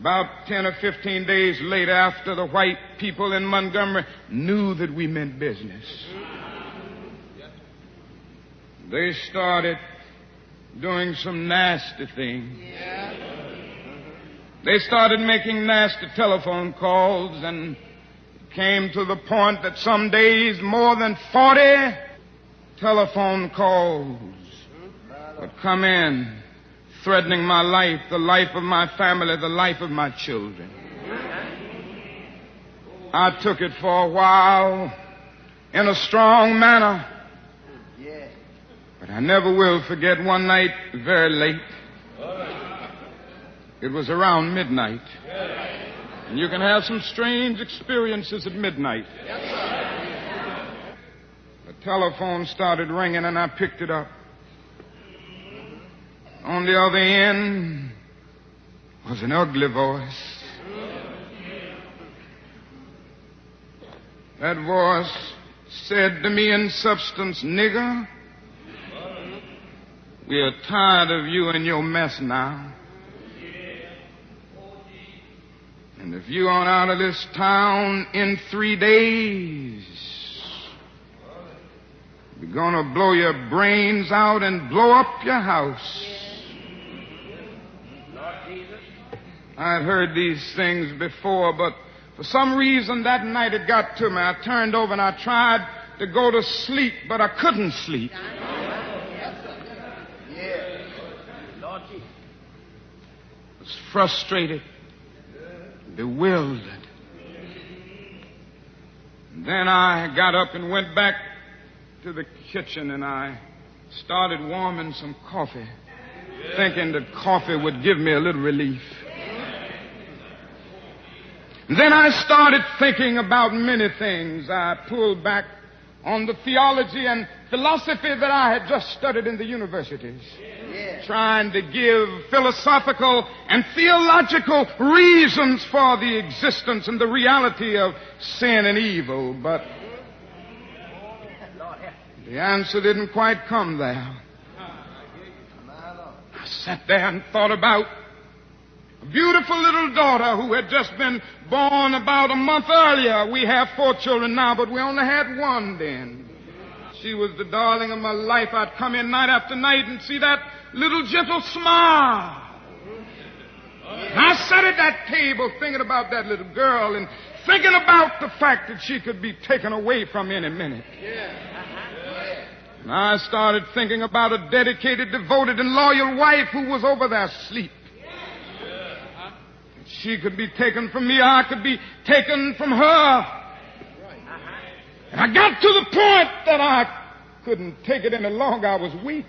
About 10 or 15 days later, after the white people in Montgomery knew that we meant business, they started doing some nasty things. They started making nasty telephone calls, and it came to the point that some days more than 40 telephone calls would come in, threatening my life, the life of my family, the life of my children. I took it for a while in a strong manner, but I never will forget one night very late. It was around midnight. And you can have some strange experiences at midnight. The telephone started ringing, and I picked it up. On the other end was an ugly voice. That voice said to me in substance, "Nigger, we are tired of you and your mess now. And if you aren't out of this town in 3 days, we're going to blow your brains out and blow up your house." I had heard these things before, but for some reason that night it got to me. I turned over and I tried to go to sleep, but I couldn't sleep. I was frustrated, bewildered. Then I got up and went back to the kitchen, and I started warming some coffee, thinking that coffee would give me a little relief. Then I started thinking about many things. I pulled back on the theology and philosophy that I had just studied in the universities, trying to give philosophical and theological reasons for the existence and the reality of sin and evil. But the answer didn't quite come there. I sat there and thought about a beautiful little daughter who had just been born about a month earlier. We have 4 children now, but we only had 1 then. She was the darling of my life. I'd come in night after night and see that little gentle smile. And I sat at that table thinking about that little girl and thinking about the fact that she could be taken away from any minute. And I started thinking about a dedicated, devoted, and loyal wife who was over there asleep. She could be taken from me, I could be taken from her. And I got to the point that I couldn't take it any longer. I was weak.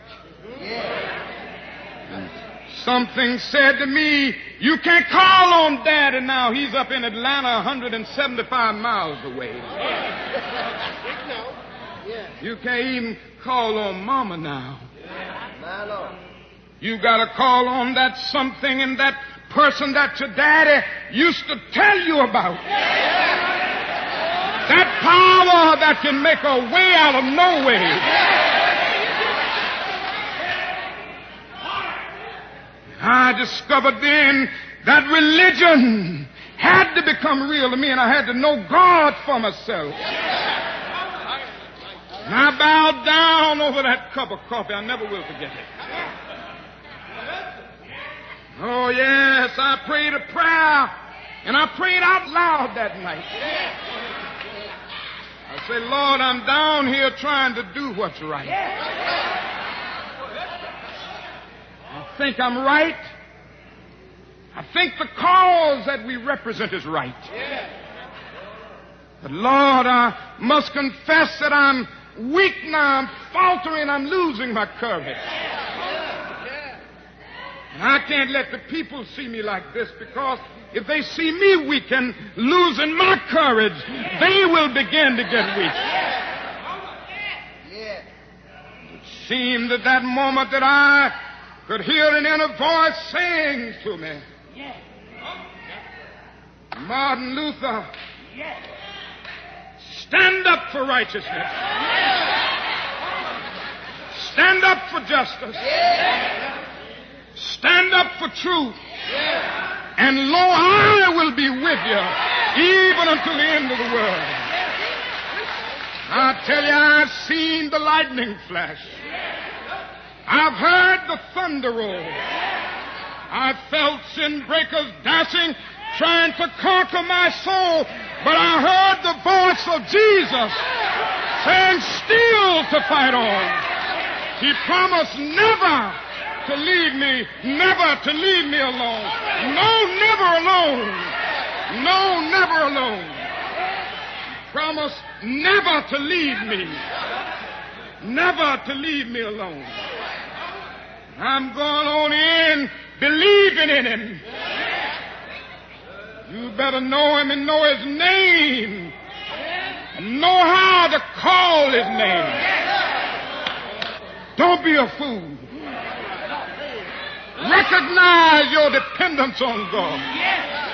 And something said to me, "You can't call on Daddy now. He's up in Atlanta 175 miles away. You can't even call on Mama now. You got to call on that something and that person that your daddy used to tell you about. That power that can make a way out of no way." I discovered then that religion had to become real to me, and I had to know God for myself. And I bowed down over that cup of coffee. I never will forget it. Oh, yes, I prayed a prayer, and I prayed out loud that night. I said, "Lord, I'm down here trying to do what's right. I think I'm right. I think the cause that we represent is right. But, Lord, I must confess that I'm weak now. I'm faltering. I'm losing my courage. And I can't let the people see me like this, because if they see me weak and losing my courage, they will begin to get weak." It seemed at that moment that I could hear an inner voice saying to me, "Martin Luther, stand up for righteousness. Stand up for justice. Stand up for truth. And lo, I will be with you even unto the end of the world. I tell you, I've seen the lightning flash. I've heard the thunder roll. I've felt sin breakers dashing, trying to conquer my soul. But I heard the voice of Jesus saying, still to fight on. He promised never to leave me, never to leave me alone. No, never alone. No, never alone. He promised never to leave me. Never to leave me alone. I'm going on in believing in him. You better know him and know his name. And know how to call his name. Don't be a fool. Recognize your dependence on God.